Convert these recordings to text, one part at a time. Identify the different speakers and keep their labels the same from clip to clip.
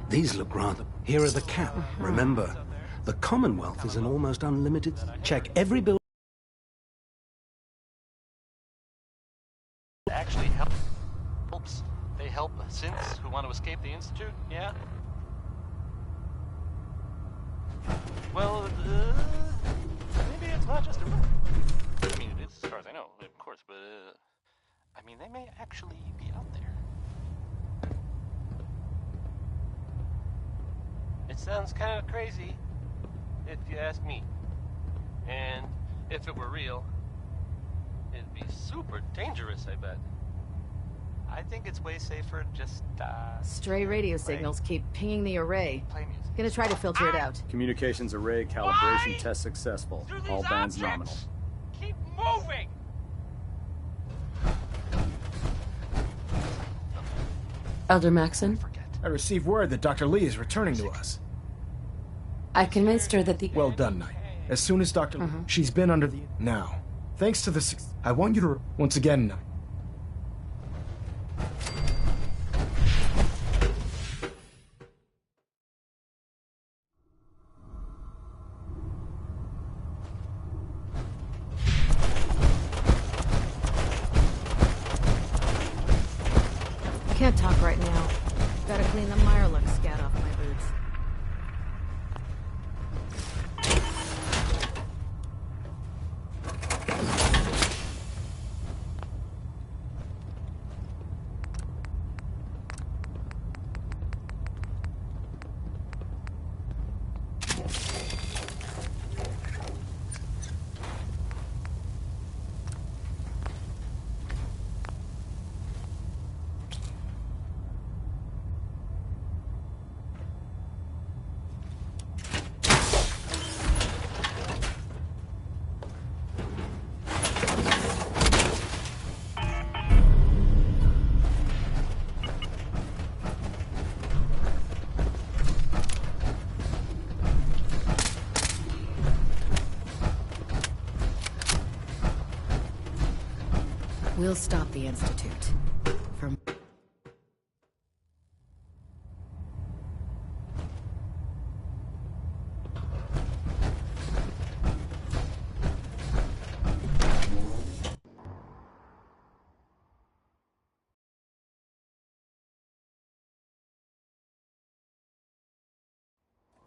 Speaker 1: These look rather... Here are the cap. Remember, the Commonwealth is an almost unlimited... Check every building...
Speaker 2: Actually helps. They help synths who want to escape the Institute, yeah? Well, maybe it's not just a rumor. I mean, it is as far as I know, of course, but, I mean, they may actually be out there. It sounds kind of crazy, if you ask me. And if it were real, it'd be super dangerous, I bet. I think it's way safer just,
Speaker 3: Stray radio signals keep pinging the array.
Speaker 2: play music.
Speaker 3: Gonna try to filter it out.
Speaker 4: Communications array calibration test successful. All bands nominal.
Speaker 2: Keep moving!
Speaker 5: Elder Maxon,
Speaker 6: I received word that Dr. Lee is returning to us.
Speaker 5: I convinced her that the...
Speaker 6: Well done, Knight. As soon as Dr. She's been under the... Now, thanks to the... I want you to... Once again, Knight.
Speaker 3: Can't talk right now. Gotta clean the Mirelux scat off my boots. We'll stop the Institute. From...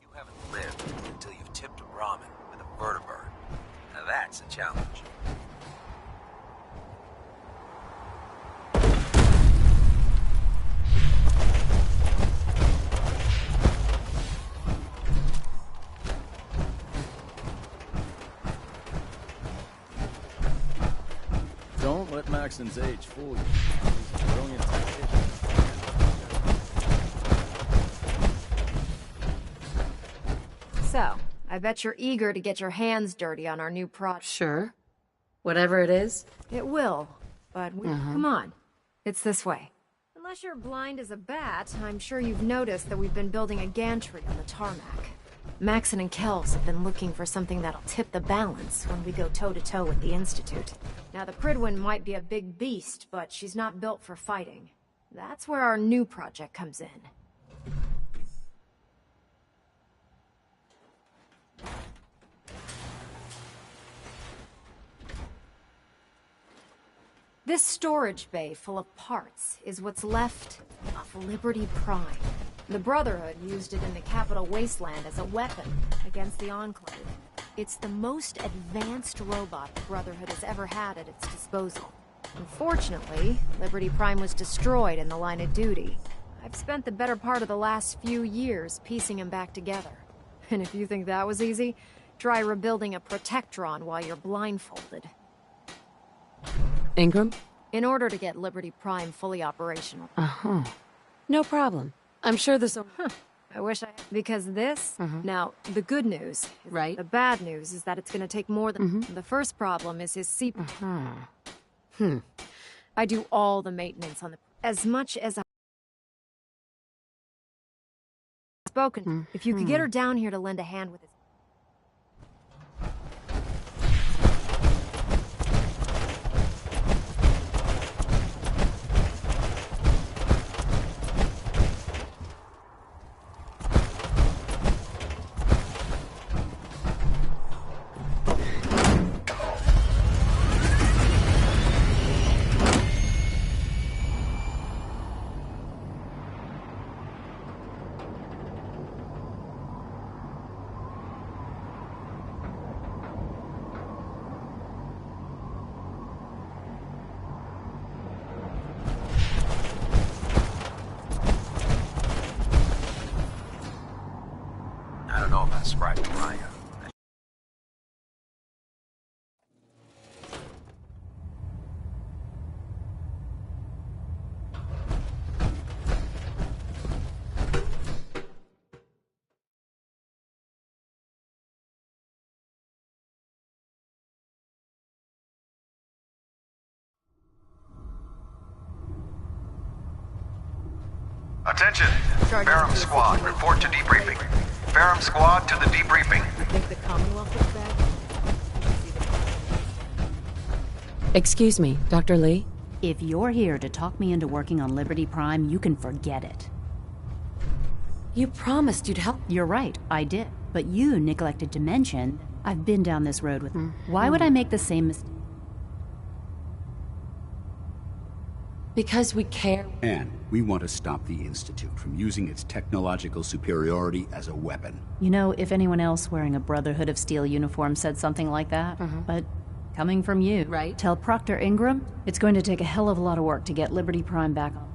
Speaker 7: You haven't lived until you've tipped a ramen with a vertibird. Now that's a challenge.
Speaker 4: Don't let Maxon's age fool you. He's a brilliant tactician.
Speaker 3: So, I bet you're eager to get your hands dirty on our new project.
Speaker 5: Sure. Whatever it is.
Speaker 3: It will, but come on. It's this way. Unless you're blind as a bat, I'm sure you've noticed that we've been building a gantry on the tarmac. Maxon and Kells have been looking for something that'll tip the balance when we go toe-to-toe with the Institute. Now, the Pridwin might be a big beast, but she's not built for fighting. That's where our new project comes in. This storage bay full of parts is what's left of Liberty Prime. The Brotherhood used it in the Capital Wasteland as a weapon against the Enclave. It's the most advanced robot the Brotherhood has ever had at its disposal. Unfortunately, Liberty Prime was destroyed in the line of duty. I've spent the better part of the last few years piecing him back together. And if you think that was easy, try rebuilding a Protectron while you're blindfolded.
Speaker 5: Ingram?
Speaker 3: In order to get Liberty Prime fully operational.
Speaker 5: No problem. I'm sure this...
Speaker 3: I wish I had, because this... Now, the good news...
Speaker 5: Right.
Speaker 3: The bad news is that it's gonna take more than... The first problem is his I do all the maintenance on the... As much as I've spoken, if you could get her down here to lend a hand with his...
Speaker 7: unscribed Maya.
Speaker 8: Attention! Ferrum Squad, report to debriefing. Ferrum Squad to the debriefing.
Speaker 3: Think the Commonwealth is back?
Speaker 5: Excuse me, Dr. Lee?
Speaker 9: If you're here to talk me into working on Liberty Prime, you can forget it.
Speaker 5: You promised you'd help.
Speaker 9: You're right, I did. But you neglected to mention I've been down this road with... Why would I make the same mistake?
Speaker 5: Because we care.
Speaker 10: And we want to stop the Institute from using its technological superiority as a weapon.
Speaker 9: You know, if anyone else wearing a Brotherhood of Steel uniform said something like that, but coming from you,
Speaker 5: Right.
Speaker 9: Tell Proctor Ingram it's going to take a hell of a lot of work to get Liberty Prime back on.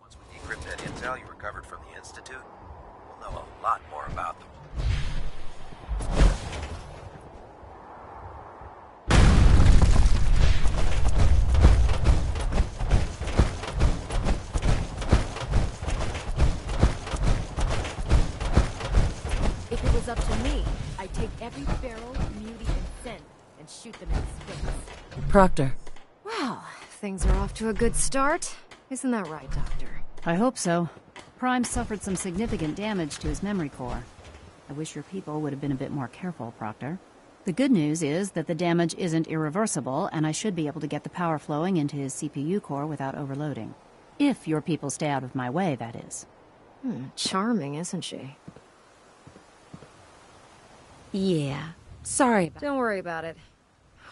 Speaker 7: Once we decrypt that intel you recovered from the Institute, we'll know a lot more about them.
Speaker 3: If it was up to me, I'd take every Feral, Mutie, and Sen and shoot them in space.
Speaker 5: Proctor.
Speaker 3: Well, things are off to a good start. Isn't that right, Doctor?
Speaker 9: I hope so. Prime suffered some significant damage to his memory core. I wish your people would have been a bit more careful, Proctor. The good news is that the damage isn't irreversible, and I should be able to get the power flowing into his CPU core without overloading. If your people stay out of my way, that is.
Speaker 3: Charming, isn't she?
Speaker 5: Yeah. Sorry.
Speaker 3: Don't worry about it.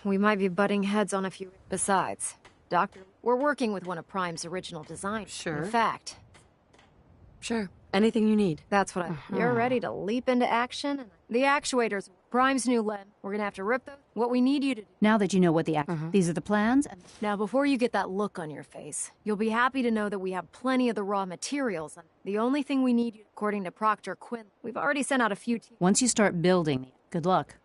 Speaker 3: We might be butting heads on a few... Besides, Doctor, we're working with one of Prime's original designs.
Speaker 5: Sure.
Speaker 3: In fact,
Speaker 5: Sure. Anything you need.
Speaker 3: that's what You're ready to leap into action? The actuators, Prime's new lens. We're gonna have to rip those. What we need you to do...
Speaker 9: Now that you know what these are the plans, and
Speaker 3: Now, before you get that look on your face, you'll be happy to know that we have plenty of the raw materials. The only thing we need, according to Proctor Quinn, we've already sent out a few teams.
Speaker 9: once you start building, good luck.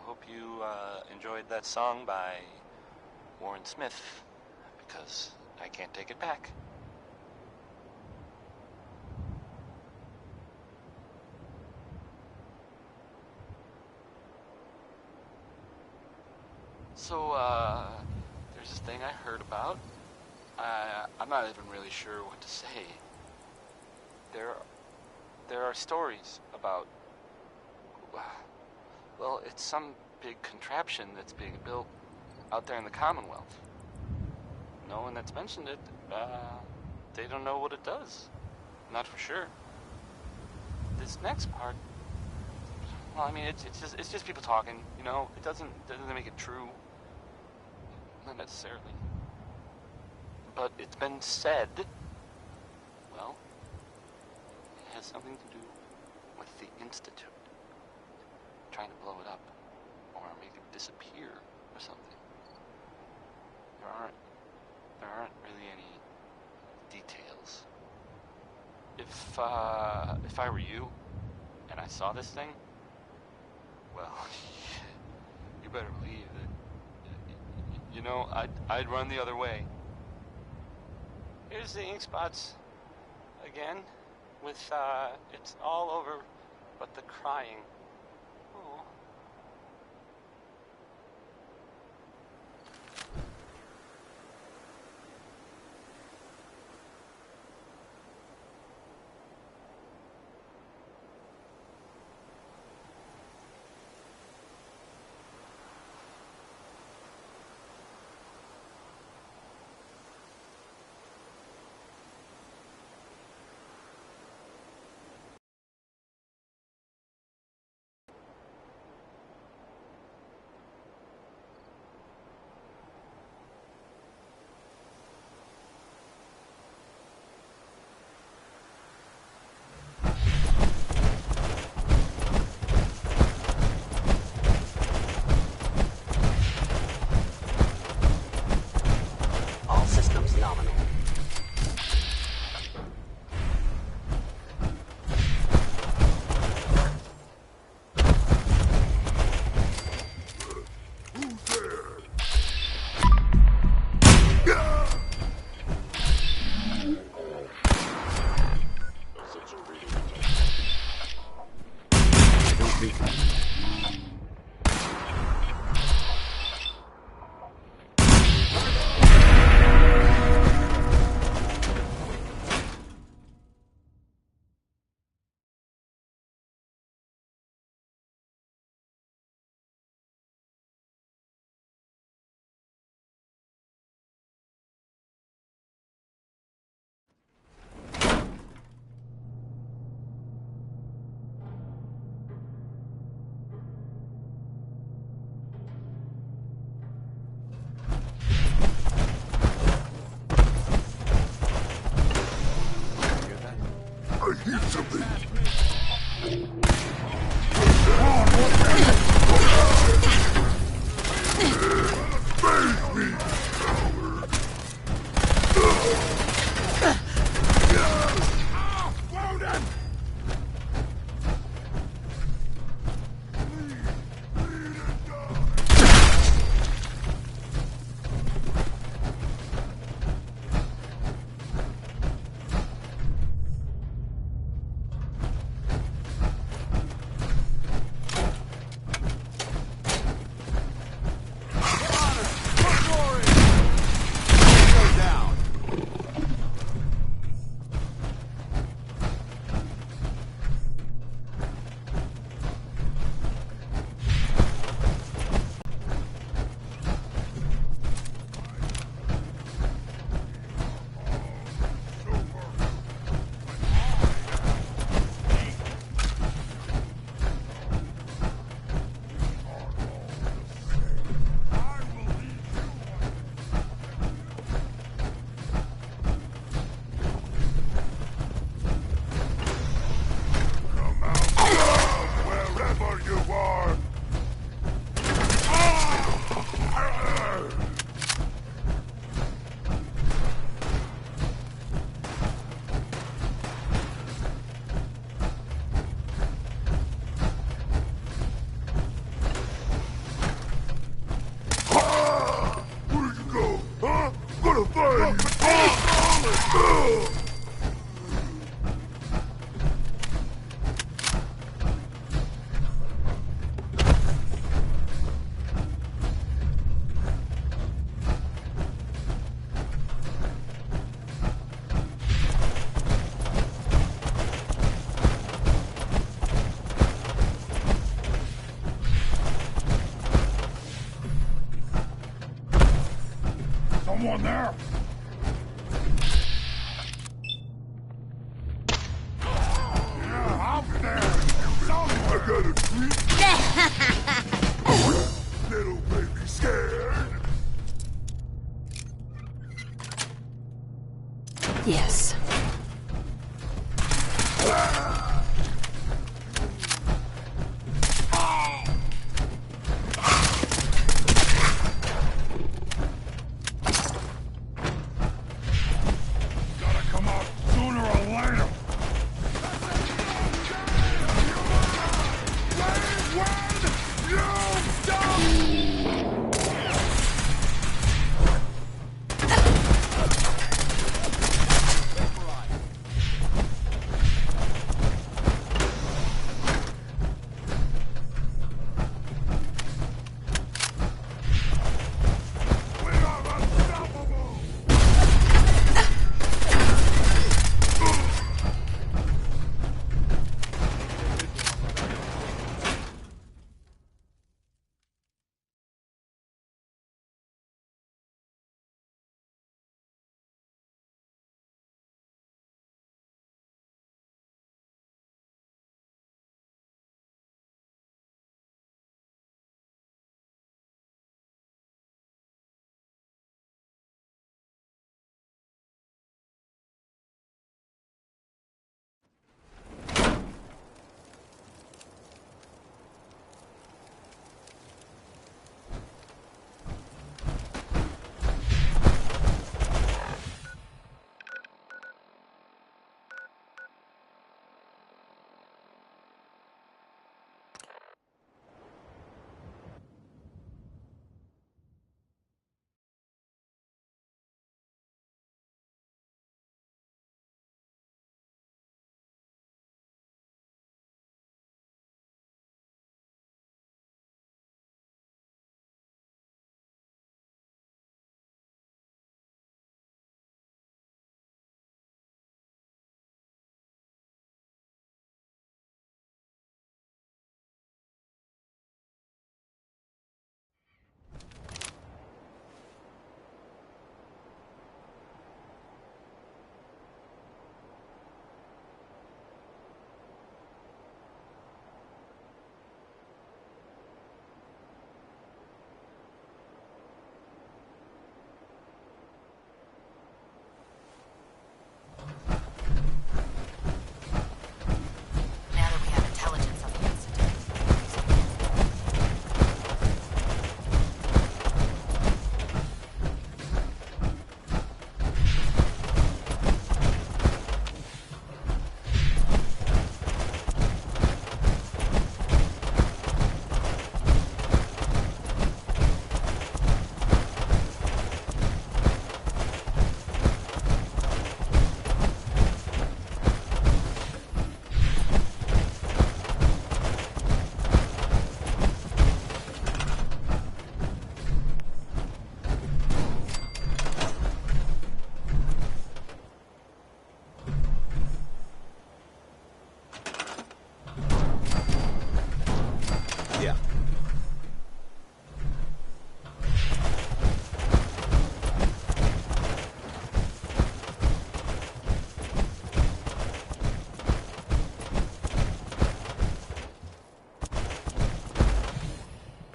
Speaker 2: Hope you enjoyed that song by Warren Smith, because I can't take it back. So, there's this thing I heard about. I'm not even really sure what to say. There are stories about... Well, it's some big contraption that's being built out there in the Commonwealth. No one that's mentioned it, they don't know what it does. Not for sure. This next part, well, I mean, it's just people talking, you know? It doesn't make it true. Not necessarily. But it's been said, well, it has something to do with the Institute.
Speaker 11: trying to blow it up or make it disappear or something. There aren't really any details. If I were you and I saw this thing, well, you better believe that, you know, I'd run the other way. Here's the ink spots again, with, it's all over but the crying. Oh.
Speaker 12: All systems nominal.
Speaker 13: Someone there? Yeah, out there! Somewhere! I got a treat! Little baby scared?
Speaker 5: Yes.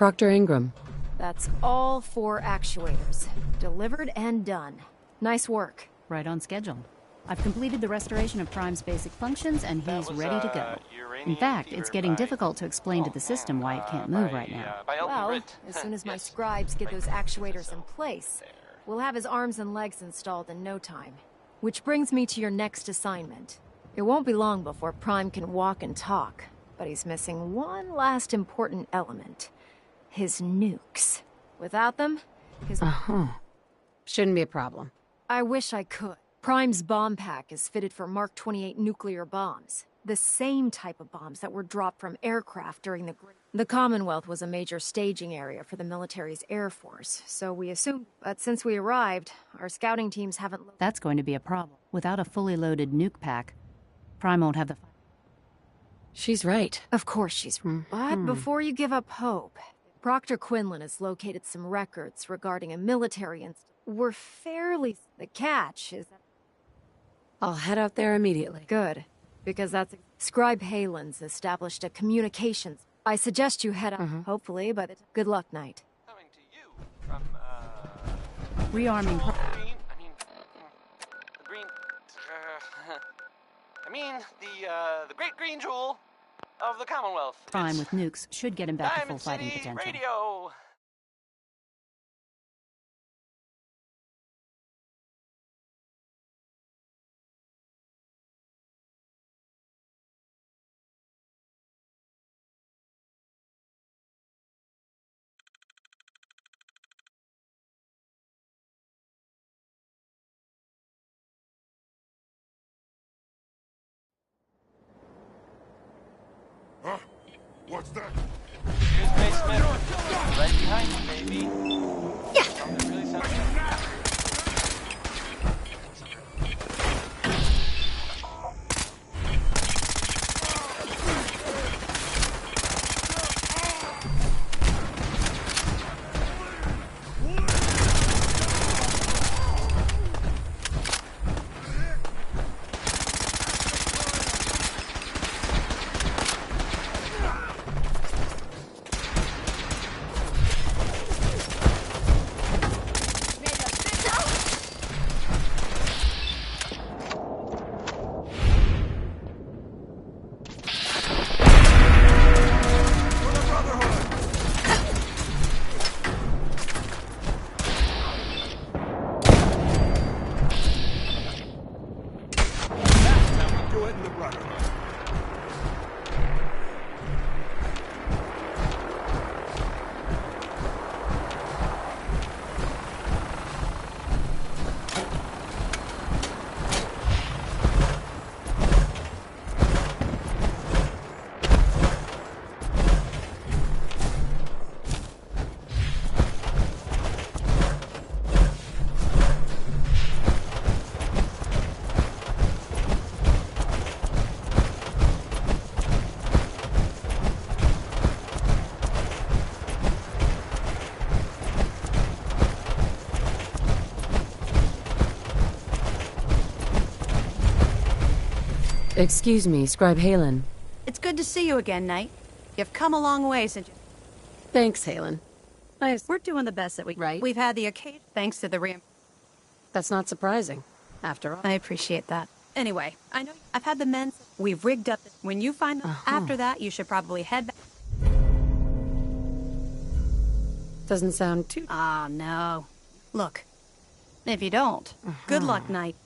Speaker 5: Proctor Ingram.
Speaker 3: That's all 4 actuators. Delivered and done. Nice work.
Speaker 9: Right on schedule. I've completed the restoration of Prime's basic functions, and he's ready to go. In fact, it's getting difficult to explain to the system why it can't move right now.
Speaker 3: Well, as soon as my scribes get those actuators in place, we'll have his arms and legs installed in no time. Which brings me to your next assignment. It won't be long before Prime can walk and talk, but he's missing one last important element. His nukes. Without them, his...
Speaker 5: Shouldn't be a problem.
Speaker 3: I wish I could. Prime's bomb pack is fitted for Mark 28 nuclear bombs. The same type of bombs that were dropped from aircraft during the Commonwealth was a major staging area for the military's Air Force, so we assumed. But since we arrived, our scouting teams haven't...
Speaker 9: That's going to be a problem. Without a fully loaded nuke pack, Prime won't have the...
Speaker 5: She's right.
Speaker 3: Of course she's right. But before you give up hope, Proctor Quinlan has located some records regarding a military incident. We're fairly... The catch is that...
Speaker 5: I'll head out there immediately.
Speaker 3: Good. Because that's... Scribe Halen's established a communications... I suggest you head out, hopefully, but good luck, Knight.
Speaker 2: Coming to you from,
Speaker 9: Rearming...
Speaker 2: the great green jewel of the Commonwealth.
Speaker 9: Prime with nukes should get him back to full fighting
Speaker 2: City
Speaker 9: potential.
Speaker 2: Radio.
Speaker 13: Huh? What's that?
Speaker 2: Here's Grace Smith. Right behind you, baby. Yeah. That really sounds good.
Speaker 5: Excuse me, Scribe Halen.
Speaker 14: It's good to see you again, Knight. You've come a long way since...
Speaker 5: Thanks, Halen.
Speaker 14: We're doing the best that we...
Speaker 5: Right.
Speaker 14: We've had the occasion, thanks to the
Speaker 5: That's not surprising, after all.
Speaker 14: I appreciate that. Anyway, I know I've had the men... We've rigged up... When you find them, after that, you should probably head back...
Speaker 5: Doesn't sound too...
Speaker 14: Ah, no. Look, if you don't, good luck, Knight.